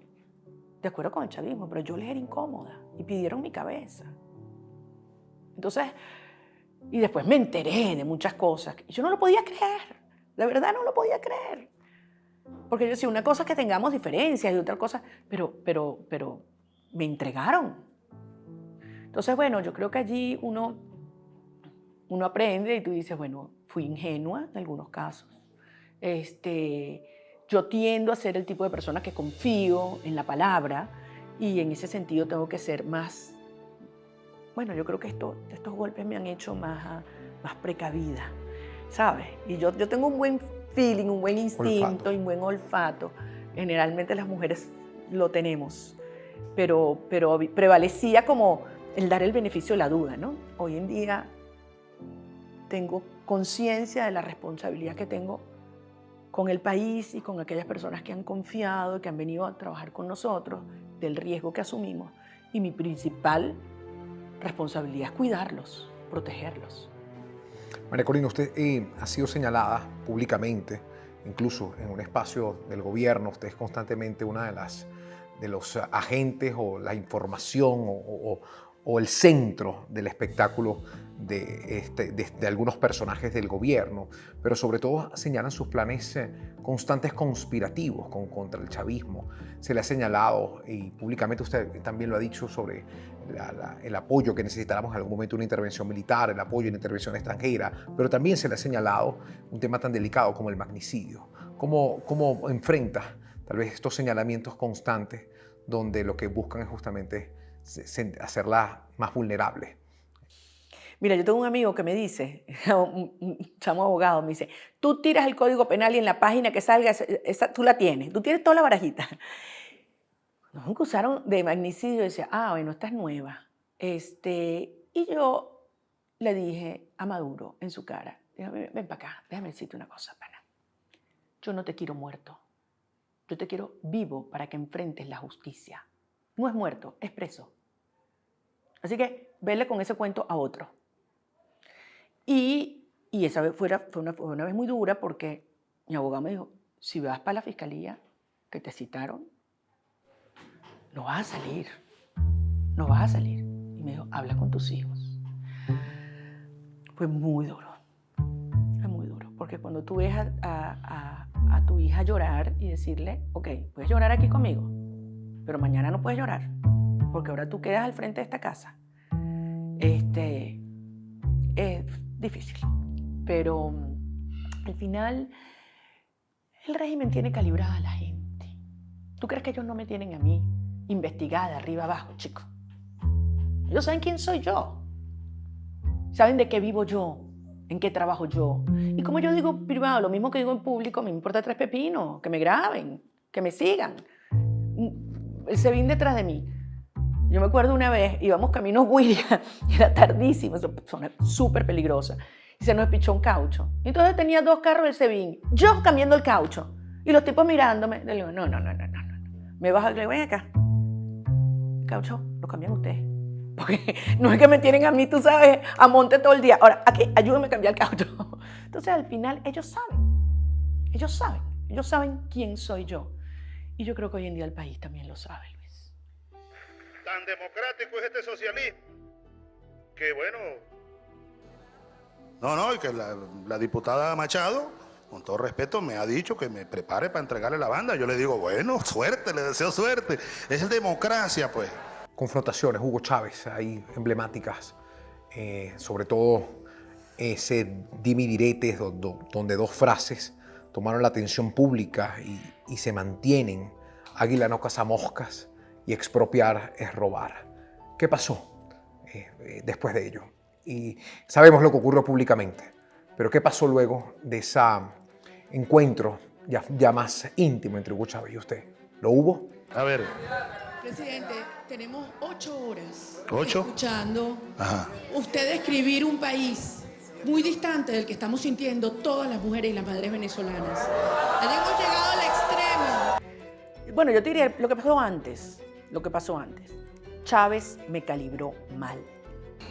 de acuerdo con el chavismo, pero yo les era incómoda y pidieron mi cabeza. Entonces, y después me enteré de muchas cosas y yo no lo podía creer, de verdad no lo podía creer. Porque yo decía, una cosa es que tengamos diferencias y otra cosa, pero me entregaron. Entonces, bueno, yo creo que allí uno aprende y tú dices, bueno, fui ingenua en algunos casos. Yo tiendo a ser el tipo de persona que confío en la palabra y en ese sentido tengo que ser más, bueno, yo creo que estos golpes me han hecho más precavida, ¿sabes? Y yo tengo un buen feeling, un buen instinto y un buen olfato. Generalmente las mujeres lo tenemos, pero prevalecía como el dar el beneficio de la duda, ¿no? Hoy en día tengo conciencia de la responsabilidad que tengo con el país y con aquellas personas que han confiado, que han venido a trabajar con nosotros, del riesgo que asumimos. Y mi principal responsabilidad es cuidarlos, protegerlos. María Corina, usted ha sido señalada públicamente, incluso en un espacio del gobierno. Usted es constantemente una de los agentes o la información o el centro del espectáculo de algunos personajes del gobierno, pero sobre todo señalan sus planes constantes conspirativos contra el chavismo. Se le ha señalado, y públicamente usted también lo ha dicho, sobre el apoyo que necesitáramos en algún momento, una intervención militar, el apoyo en intervención extranjera, pero también se le ha señalado un tema tan delicado como el magnicidio. ¿Cómo enfrenta tal vez estos señalamientos constantes donde lo que buscan es justamente hacerla más vulnerable? Mira, yo tengo un amigo que me dice, un chamo abogado, me dice, tú tiras el Código Penal y en la página que salga, esa tú la tienes, tú tienes toda la barajita. Nos acusaron de magnicidio y decía, bueno, esta es nueva. Y yo le dije a Maduro en su cara, ven para acá, déjame decirte una cosa, pana. Yo no te quiero muerto, yo te quiero vivo para que enfrentes la justicia. No es muerto, es preso. Así que vele con ese cuento a otro. Y esa vez fue una vez muy dura porque mi abogado me dijo, si vas para la fiscalía que te citaron, no vas a salir, no vas a salir. Y y me dijo, habla con tus hijos. Fue muy duro, porque cuando tú ves a tu hija llorar y decirle, ok, puedes llorar aquí conmigo, pero mañana no puedes llorar, porque ahora tú quedas al frente de esta casa. Es difícil, pero al final el régimen tiene calibrada a la gente. ¿Tú crees que ellos no me tienen a mí investigada de arriba abajo, chicos? Ellos saben quién soy yo, saben de qué vivo yo, en qué trabajo yo. Y como yo digo privado, lo mismo que digo en público, me importa tres pepinos, que me graben, que me sigan. El SEBIN detrás de mí. Yo me acuerdo una vez, íbamos camino a Huiria, era tardísimo, es una zona súper peligrosa, y se nos despichó un caucho. Y entonces tenía 2 carros del SEBIN, yo cambiando el caucho, y los tipos mirándome. Le digo, no. Me bajo y le digo, ven acá, el caucho lo cambian ustedes. Porque no es que me tienen a mí, tú sabes, a monte todo el día. Ahora, aquí, ayúdame a cambiar el caucho. Entonces, al final, ellos saben quién soy yo. Y yo creo que hoy en día el país también lo sabe, Luis. Tan democrático es este socialismo que, bueno... No, y que la diputada Machado, con todo respeto, me ha dicho que me prepare para entregarle la banda. Yo le digo, bueno, suerte, le deseo suerte. Es democracia, pues. Confrontaciones, Hugo Chávez, ahí emblemáticas, sobre todo ese dime y diretes donde 2 frases tomaron la atención pública y se mantienen. Águila no caza moscas y expropiar es robar. ¿Qué pasó después de ello? Y sabemos lo que ocurrió públicamente, pero ¿qué pasó luego de ese encuentro ya más íntimo entre Hugo Chávez y usted? ¿Lo hubo? A ver. Presidente, tenemos 8 horas ¿8? Escuchando Ajá. usted describir un país muy distante del que estamos sintiendo todas las mujeres y las madres venezolanas. Hemos llegado al extremo. Bueno, yo te diría lo que pasó antes. Chávez me calibró mal.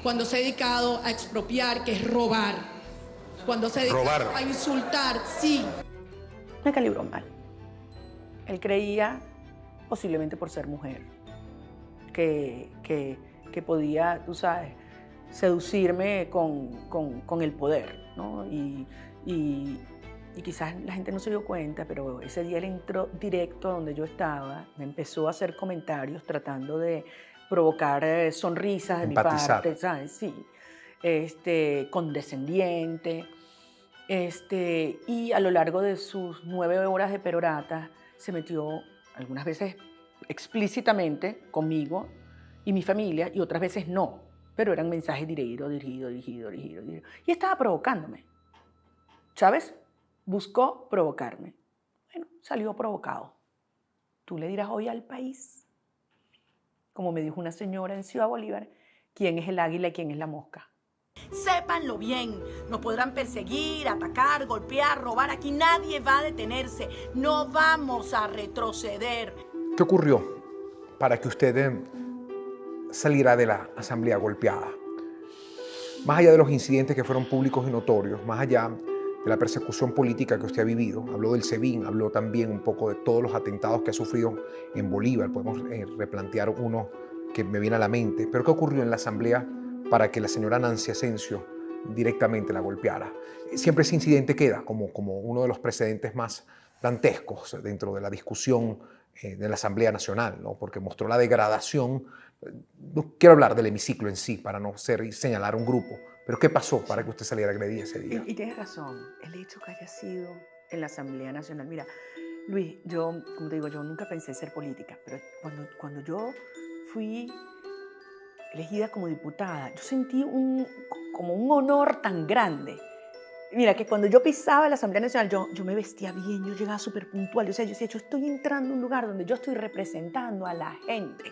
Cuando se ha dedicado a expropiar, que es robar. Cuando se ha dedicado a insultar, sí. Me calibró mal. Él creía, posiblemente por ser mujer, que podía, tú sabes, seducirme con el poder, ¿no? Y quizás la gente no se dio cuenta, pero ese día él entró directo a donde yo estaba, me empezó a hacer comentarios tratando de provocar sonrisas de Empatizar. mi parte, ¿sabes? Sí, condescendiente, y a lo largo de sus 9 horas de perorata se metió algunas veces explícitamente conmigo y mi familia y otras veces no, pero eran mensajes dirigidos. Y estaba provocándome. Chávez buscó provocarme. Bueno, salió provocado. Tú le dirás hoy al país, como me dijo una señora en Ciudad Bolívar, quién es el águila y quién es la mosca. Sépanlo bien, nos podrán perseguir, atacar, golpear, robar. Aquí nadie va a detenerse, no vamos a retroceder. ¿Qué ocurrió para que usted saliera de la asamblea golpeada? Más allá de los incidentes que fueron públicos y notorios, más allá de la persecución política que usted ha vivido, habló del SEBIN, habló también un poco de todos los atentados que ha sufrido en Bolívar, podemos replantear uno que me viene a la mente, pero ¿qué ocurrió en la asamblea para que la señora Nancy Asensio directamente la golpeara? Siempre ese incidente queda como uno de los precedentes más dantescos dentro de la discusión de la Asamblea Nacional, ¿no? Porque mostró la degradación. No quiero hablar del hemiciclo en sí para no señalar un grupo, pero ¿qué pasó para que usted saliera agredida ese día? Y tienes razón, el hecho que haya sido en la Asamblea Nacional. Mira, Luis, yo, como te digo, yo nunca pensé ser política, pero cuando yo fui elegida como diputada, yo sentí como un honor tan grande. Mira, que cuando yo pisaba la Asamblea Nacional, yo me vestía bien, yo llegaba súper puntual. O sea, yo decía, yo estoy entrando a un lugar donde yo estoy representando a la gente.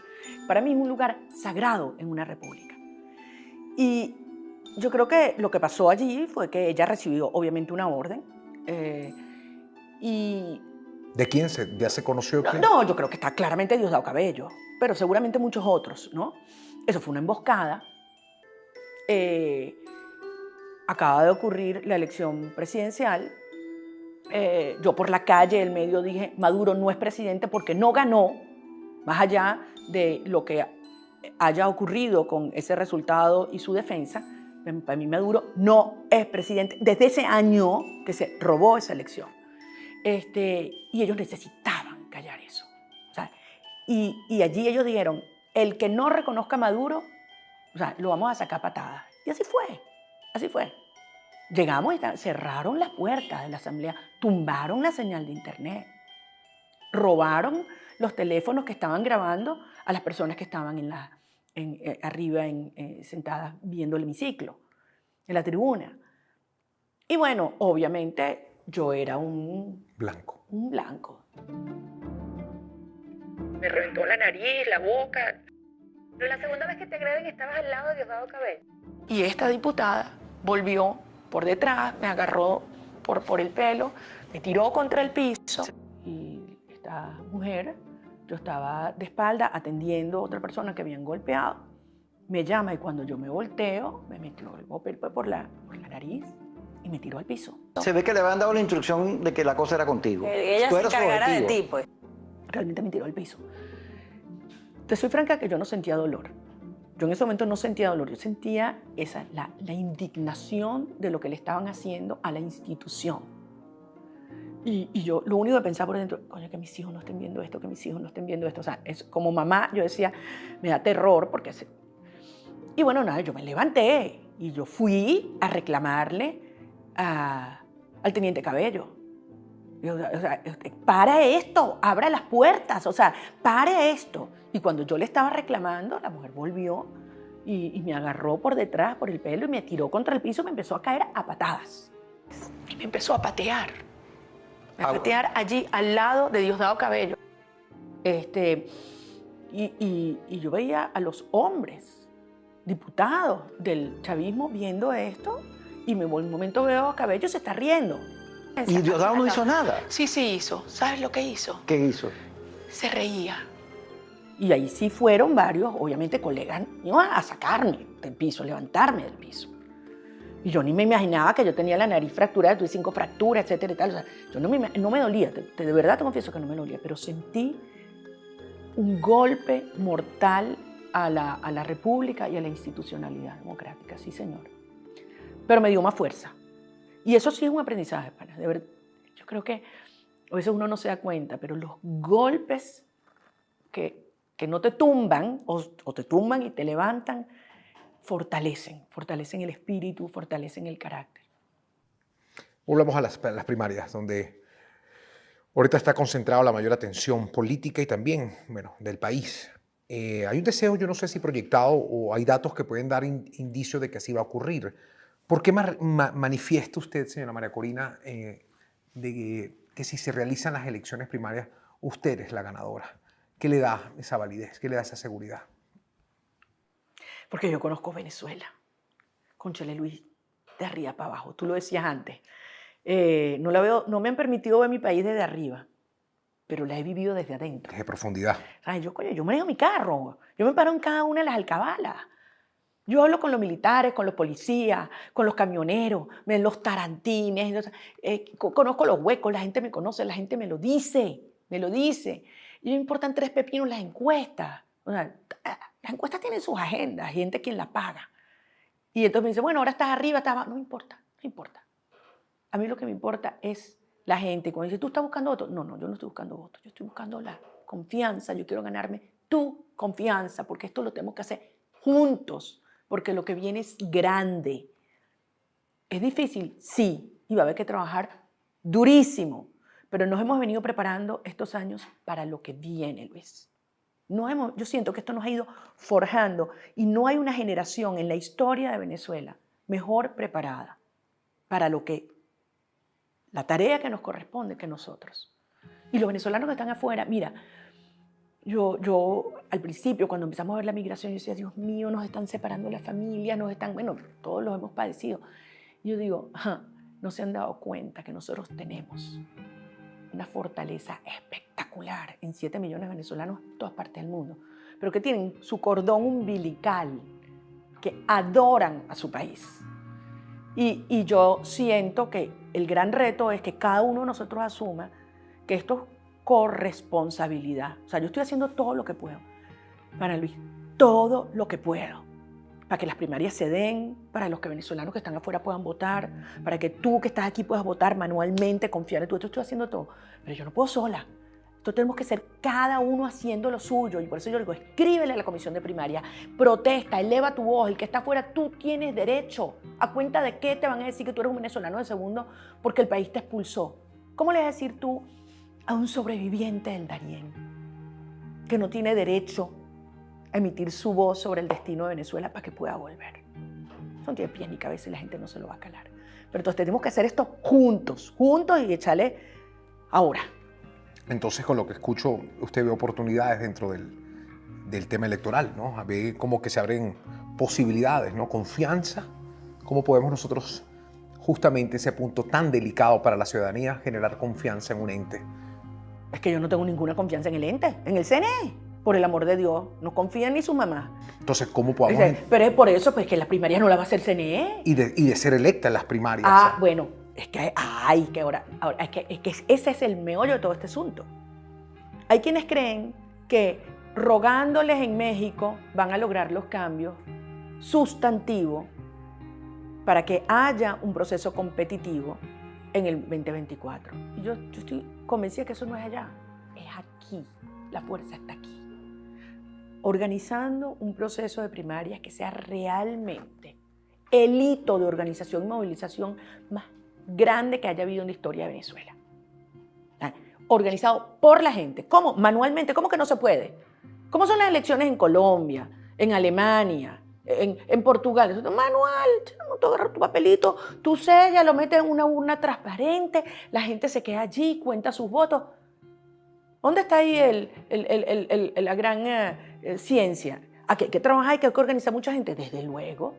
Para mí es un lugar sagrado en una república. Y yo creo que lo que pasó allí fue que ella recibió, obviamente, una orden. Y ¿De quién ya se conoció? ¿Quién? no, yo creo que está claramente Diosdado Cabello, pero seguramente muchos otros, ¿no? Eso fue una emboscada. Acaba de ocurrir la elección presidencial. Yo por la calle, el medio, dije, Maduro no es presidente porque no ganó, más allá de lo que haya ocurrido con ese resultado y su defensa, para mí Maduro no es presidente desde ese año que se robó esa elección. Y ellos necesitaban callar eso. O sea, y allí ellos dijeron, el que no reconozca a Maduro, o sea, lo vamos a sacar a patadas. Y así fue, así fue. Llegamos y cerraron las puertas de la asamblea, tumbaron la señal de internet, robaron los teléfonos que estaban grabando a las personas que estaban arriba sentadas viendo el hemiciclo, en la tribuna. Y bueno, obviamente yo era un Blanco. Un blanco. Me reventó la nariz, la boca. Pero la segunda vez que te agreden estabas al lado de Diosdado Cabello. Y esta diputada volvió por detrás, me agarró por el pelo, me tiró contra el piso. Y esta mujer, yo estaba de espalda atendiendo a otra persona que habían golpeado, me llama y cuando yo me volteo, me metió el golpe por la nariz y me tiró al piso. Se ve que le habían dado la instrucción de que la cosa era contigo. Ella Tú se eras su encargará de objetivo. ti, pues. Realmente me tiró al piso. Te soy franca que yo no sentía dolor. Yo en ese momento no sentía dolor, yo sentía la indignación de lo que le estaban haciendo a la institución. Y yo lo único que pensaba por dentro, coño, que mis hijos no estén viendo esto, que mis hijos no estén viendo esto. O sea, como mamá yo decía, me da terror porque... Y bueno, nada, yo me levanté y yo fui a reclamarle al teniente Cabello. O sea, para esto, abra las puertas, o sea, pare esto. Y cuando yo le estaba reclamando, la mujer volvió y me agarró por detrás, por el pelo, y me tiró contra el piso, me empezó a caer a patadas. Y me empezó a patear. A patear allí, al lado de Diosdado Cabello. Y yo veía a los hombres, diputados del chavismo, viendo esto, y en un momento veo a Cabello se está riendo. Y Diosdado no hizo nada. Sí hizo. ¿Sabes lo que hizo? ¿Qué hizo? Se reía. Y ahí sí fueron varios, obviamente, colegas iban a sacarme del piso, levantarme del piso. Y yo ni me imaginaba que yo tenía la nariz fracturada, tuve 5 fracturas, etcétera y tal. O sea, yo no me dolía, de verdad te confieso que no me dolía, pero sentí un golpe mortal a la República y a la institucionalidad democrática, sí señor. Pero me dio más fuerza. Y eso sí es un aprendizaje, pana. De verdad, yo creo que a veces uno no se da cuenta, pero los golpes que no te tumban o te tumban y te levantan, fortalecen el espíritu, fortalecen el carácter. Volvamos a las primarias, donde ahorita está concentrada la mayor atención política y también, bueno, del país. Hay un deseo, yo no sé si proyectado o hay datos que pueden dar indicio de que así va a ocurrir. ¿Por qué manifiesta usted, señora María Corina, de que si se realizan las elecciones primarias, usted es la ganadora? ¿Qué le da esa validez? ¿Qué le da esa seguridad? Porque yo conozco Venezuela, cónchale Luis, de arriba para abajo. Tú lo decías antes. No me han permitido ver mi país desde arriba, pero la he vivido desde adentro. Desde profundidad. ¿Sabes? Yo manejo mi carro, yo me paro en cada una de las alcabalas. Yo hablo con los militares, con los policías, con los camioneros, los tarantines, conozco los huecos, la gente me conoce, la gente me lo dice. Y no me importan 3 pepinos las encuestas. O sea, las encuestas tienen sus agendas, gente quien las paga. Y entonces me dice, bueno, ahora estás arriba, estás abajo. No importa. A mí lo que me importa es la gente. Y cuando dice, ¿tú estás buscando votos? No, yo no estoy buscando votos. Yo estoy buscando la confianza. Yo quiero ganarme tu confianza, porque esto lo tenemos que hacer juntos. Porque lo que viene es grande. ¿Es difícil? Sí. Y va a haber que trabajar durísimo. Pero nos hemos venido preparando estos años para lo que viene, Luis. Yo siento que esto nos ha ido forjando y no hay una generación en la historia de Venezuela mejor preparada para la tarea que nos corresponde que nosotros. Y los venezolanos que están afuera, mira, yo al principio cuando empezamos a ver la migración, yo decía, Dios mío, nos están separando las familias, bueno, todos los hemos padecido. Y yo digo, no se han dado cuenta que nosotros tenemos una fortaleza espectacular en 7 millones de venezolanos en todas partes del mundo, pero que tienen su cordón umbilical, que adoran a su país. Y yo siento que el gran reto es que cada uno de nosotros asuma que esto es corresponsabilidad. O sea, yo estoy haciendo todo lo que puedo. Para Luis, todo lo que puedo para que las primarias se den, para los que venezolanos que están afuera puedan votar, para que tú que estás aquí puedas votar manualmente, confiar en tú. Esto estoy haciendo todo, pero yo no puedo sola. Esto tenemos que ser cada uno haciendo lo suyo, y por eso yo digo, escríbele a la comisión de primaria, protesta, eleva tu voz. El que está afuera, tú tienes derecho. ¿A cuenta de qué te van a decir que tú eres un venezolano de segundo porque el país te expulsó? ¿Cómo le vas a decir tú a un sobreviviente del Darién que no tiene derecho a emitir su voz sobre el destino de Venezuela para que pueda volver? Eso no tiene pie ni cabeza y la gente no se lo va a calar. Pero entonces tenemos que hacer esto juntos y echarle ahora. Entonces, con lo que escucho, usted ve oportunidades dentro del tema electoral, ¿no? Ve como que se abren posibilidades, ¿no? Confianza. ¿Cómo podemos nosotros, justamente ese punto tan delicado para la ciudadanía, generar confianza en un ente? Es que yo no tengo ninguna confianza en el ente, en el CNE. Por el amor de Dios, no confían ni su mamá. Entonces, ¿cómo podemos...? Pero es por eso, pues, que las primarias no las va a hacer el CNE. Y de ser electa en las primarias. Ah, bueno, es que ahora, es que ese es el meollo de todo este asunto. Hay quienes creen que rogándoles en México van a lograr los cambios sustantivos para que haya un proceso competitivo en el 2024. Y yo estoy convencida que eso no es allá, es aquí. La fuerza está aquí. Organizando un proceso de primarias que sea realmente el hito de organización y movilización más grande que haya habido en la historia de Venezuela. Organizado por la gente. ¿Cómo? Manualmente. ¿Cómo que no se puede? ¿Cómo son las elecciones en Colombia, en Alemania, en Portugal? Eso es manual. Tú agarras tu papelito, tú sellas, lo metes en una urna transparente, la gente se queda allí, cuenta sus votos. ¿Dónde está ahí la gran ciencia? Hay que trabajar, hay que organizar mucha gente. Desde luego,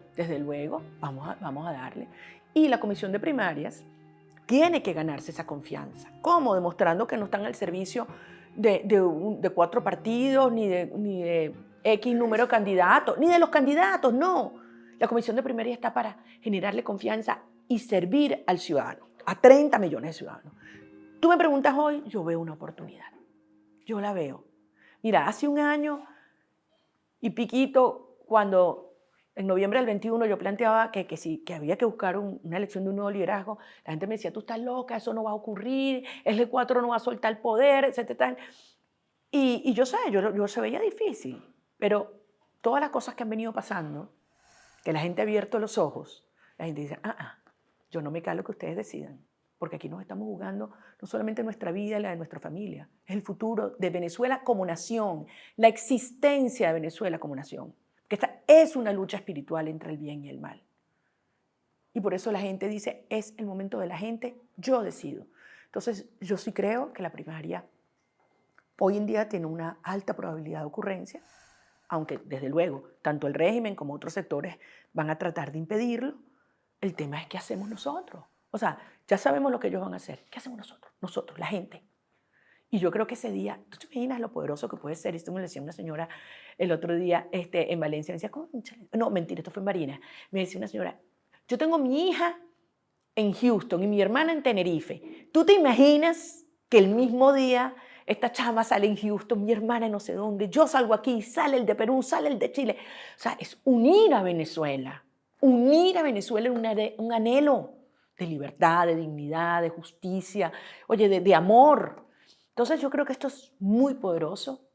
vamos a darle. Y la comisión de primarias tiene que ganarse esa confianza. ¿Cómo? Demostrando que no están al servicio de 4 partidos, ni de X número de candidatos, ni de los candidatos, no. La comisión de primarias está para generarle confianza y servir al ciudadano, a 30 millones de ciudadanos. Tú me preguntas hoy, yo veo una oportunidad. Yo la veo. Mira, hace un año y piquito, cuando en noviembre del 21 yo planteaba que había que buscar una elección de un nuevo liderazgo, la gente me decía, tú estás loca, eso no va a ocurrir, el G4 no va a soltar el poder, etc. Y yo sé, yo se veía difícil, pero todas las cosas que han venido pasando, que la gente ha abierto los ojos, la gente dice, yo no me calo que ustedes decidan. Porque aquí nos estamos jugando no solamente nuestra vida y la de nuestra familia, es el futuro de Venezuela como nación, la existencia de Venezuela como nación. Que esta es una lucha espiritual entre el bien y el mal. Y por eso la gente dice, es el momento de la gente, yo decido. Entonces, yo sí creo que la primaria hoy en día tiene una alta probabilidad de ocurrencia, aunque desde luego, tanto el régimen como otros sectores van a tratar de impedirlo. El tema es qué hacemos nosotros. O sea, ya sabemos lo que ellos van a hacer. ¿Qué hacemos nosotros? Nosotros, la gente. Y yo creo que ese día, ¿tú te imaginas lo poderoso que puede ser? Esto me lo decía una señora el otro día en Valencia. Me decía, no, mentira, esto fue en Barinas. Me decía una señora, yo tengo mi hija en Houston y mi hermana en Tenerife. ¿Tú te imaginas que el mismo día esta chama sale en Houston, mi hermana en no sé dónde, yo salgo aquí, sale el de Perú, sale el de Chile? O sea, es unir a Venezuela en un anhelo de libertad, de dignidad, de justicia, oye, de amor. Entonces yo creo que esto es muy poderoso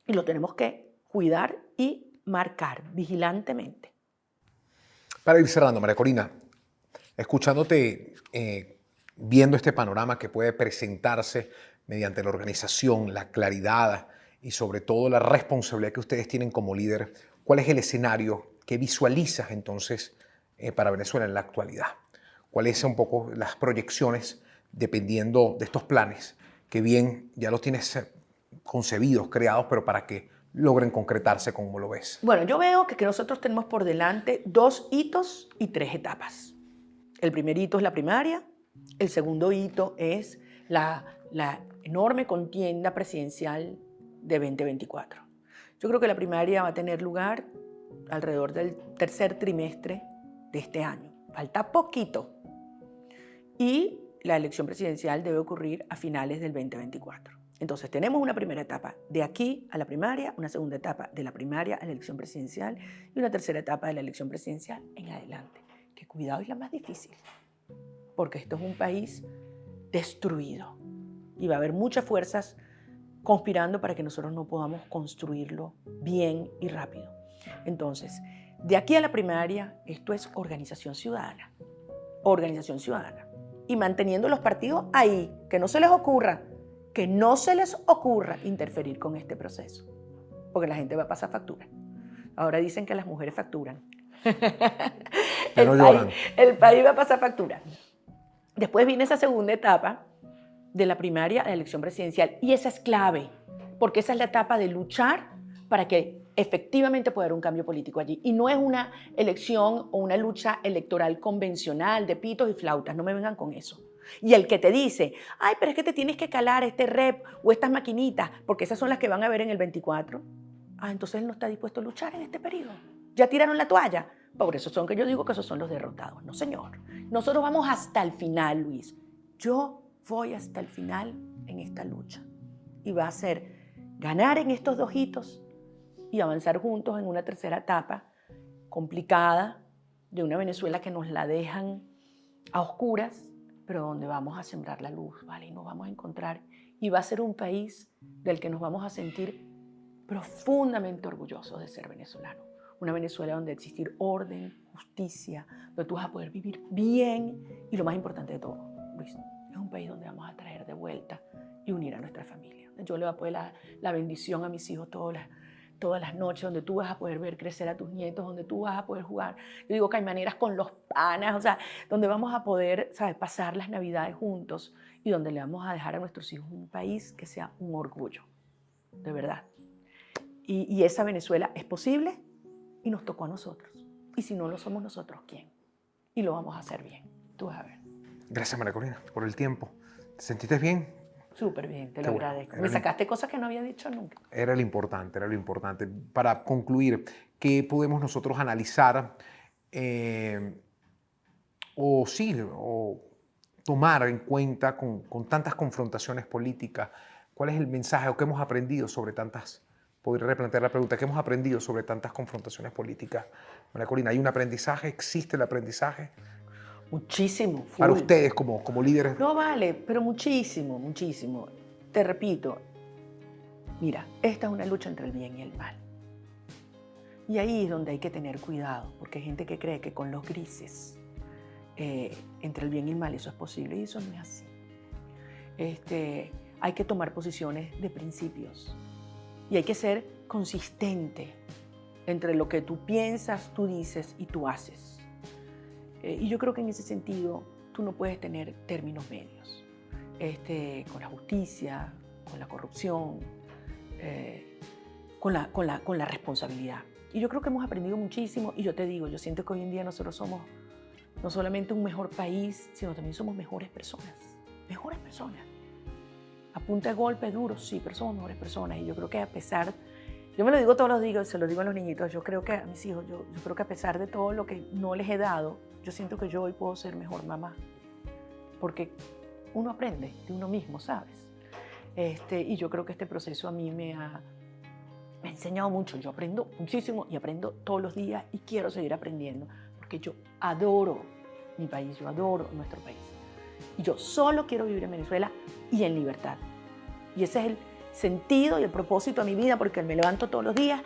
y lo tenemos que cuidar y marcar vigilantemente. Para ir cerrando, María Corina, escuchándote, viendo este panorama que puede presentarse mediante la organización, la claridad y sobre todo la responsabilidad que ustedes tienen como líder, ¿cuál es el escenario que visualizas entonces para Venezuela en la actualidad? ¿Cuáles son un poco las proyecciones dependiendo de estos planes que bien ya los tienes concebidos, creados, pero para que logren concretarse como lo ves? Bueno, yo veo que nosotros tenemos por delante 2 hitos y 3 etapas. El primer hito es la primaria, el segundo hito es la enorme contienda presidencial de 2024. Yo creo que la primaria va a tener lugar alrededor del tercer trimestre de este año. Falta poquito. Y la elección presidencial debe ocurrir a finales del 2024. Entonces tenemos una primera etapa de aquí a la primaria, una segunda etapa de la primaria a la elección presidencial y una tercera etapa de la elección presidencial en adelante. Que cuidado, es la más difícil, porque esto es un país destruido y va a haber muchas fuerzas conspirando para que nosotros no podamos construirlo bien y rápido. Entonces, de aquí a la primaria, esto es organización ciudadana. Organización ciudadana. Y manteniendo los partidos ahí, que no se les ocurra interferir con este proceso, porque la gente va a pasar factura. Ahora dicen que las mujeres facturan. El país va a pasar factura. Después viene esa segunda etapa de la primaria a la elección presidencial, y esa es clave, porque esa es la etapa de luchar para que efectivamente pueda haber un cambio político allí. Y no es una elección o una lucha electoral convencional de pitos y flautas, no me vengan con eso. Y el que te dice, ay, pero es que te tienes que calar este rep o estas maquinitas, porque esas son las que van a ver en el 24. Entonces él no está dispuesto a luchar en este periodo. Ya tiraron la toalla. Por eso son que yo digo que esos son los derrotados. No, señor. Nosotros vamos hasta el final, Luis. Yo voy hasta el final en esta lucha. Y va a ser ganar en estos 2 hitos y avanzar juntos en una tercera etapa complicada de una Venezuela que nos la dejan a oscuras, pero donde vamos a sembrar la luz, ¿vale? Y nos vamos a encontrar, y va a ser un país del que nos vamos a sentir profundamente orgullosos de ser venezolanos. Una Venezuela donde existir orden, justicia, donde tú vas a poder vivir bien, y lo más importante de todo, Luis, es un país donde vamos a traer de vuelta y unir a nuestra familia. Yo le voy a poner la bendición a mis hijos todas las noches, donde tú vas a poder ver crecer a tus nietos, donde tú vas a poder jugar. Yo digo que hay maneras con los panas, o sea, donde vamos a poder, ¿sabes?, pasar las Navidades juntos, y donde le vamos a dejar a nuestros hijos un país que sea un orgullo, de verdad. Y esa Venezuela es posible y nos tocó a nosotros. Y si no lo somos nosotros, ¿quién? Y lo vamos a hacer bien. Tú vas a ver. Gracias, María Corina, por el tiempo. ¿Te sentiste bien? Súper bien, te lo agradezco. Me sacaste cosas que no había dicho nunca. Era lo importante, era lo importante. Para concluir, ¿qué podemos nosotros analizar o tomar en cuenta con tantas confrontaciones políticas? ¿Cuál es el mensaje o qué hemos aprendido sobre tantas, podría replantear la pregunta, qué hemos aprendido sobre tantas confrontaciones políticas? María Corina, ¿hay un aprendizaje? ¿Existe el aprendizaje? Muchísimo. Full. Para ustedes como líderes. No, vale, pero muchísimo, muchísimo. Te repito, mira, esta es una lucha entre el bien y el mal. Y ahí es donde hay que tener cuidado, porque hay gente que cree que con los grises, entre el bien y el mal, eso es posible, y eso no es así. Hay que tomar posiciones de principios y hay que ser consistente entre lo que tú piensas, tú dices y tú haces. Y yo creo que en ese sentido tú no puedes tener términos medios. Con la justicia, con la corrupción, con la responsabilidad. Y yo creo que hemos aprendido muchísimo, y yo te digo, yo siento que hoy en día nosotros somos no solamente un mejor país, sino también somos mejores personas. Mejores personas. A punta de golpes duros, sí, pero somos mejores personas. Y yo creo que a pesar, yo me lo digo todos los días, se lo digo a los niñitos, yo creo que a mis hijos, yo creo que a pesar de todo lo que no les he dado, yo siento que yo hoy puedo ser mejor mamá. Porque uno aprende de uno mismo, ¿sabes? Y yo creo que este proceso a mí me ha enseñado mucho. Yo aprendo muchísimo y aprendo todos los días y quiero seguir aprendiendo porque yo adoro mi país, yo adoro nuestro país. Y yo solo quiero vivir en Venezuela y en libertad. Y ese es el sentido y el propósito de mi vida, porque me levanto todos los días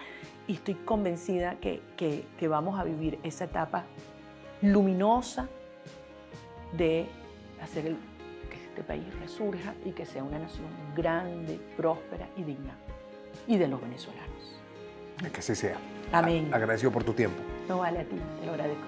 y estoy convencida que vamos a vivir esa etapa luminosa de hacer que este país resurja y que sea una nación grande, próspera y digna. Y de los venezolanos. Que así sea. Amén. Agradecido por tu tiempo. No, vale, a ti, te lo agradezco.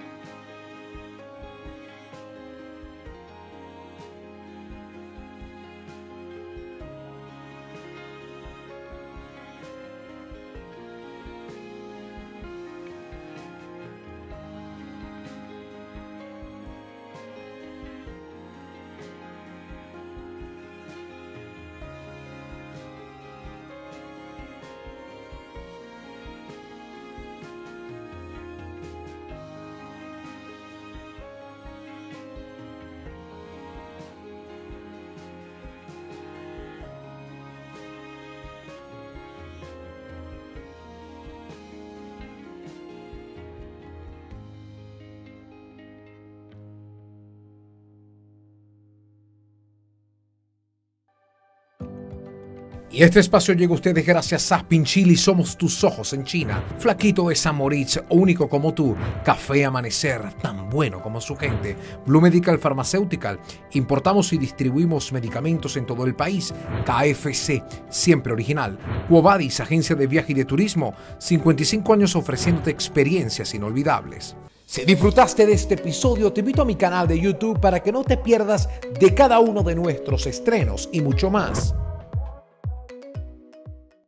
Y este espacio llega a ustedes gracias a Pinchili, somos tus ojos en China. Flaquito de San Moritz, único como tú. Café Amanecer, tan bueno como su gente. Blue Medical Pharmaceutical, importamos y distribuimos medicamentos en todo el país. KFC, siempre original. Quo Vadis, agencia de viaje y de turismo, 55 años ofreciéndote experiencias inolvidables. Si disfrutaste de este episodio, te invito a mi canal de YouTube para que no te pierdas de cada uno de nuestros estrenos y mucho más.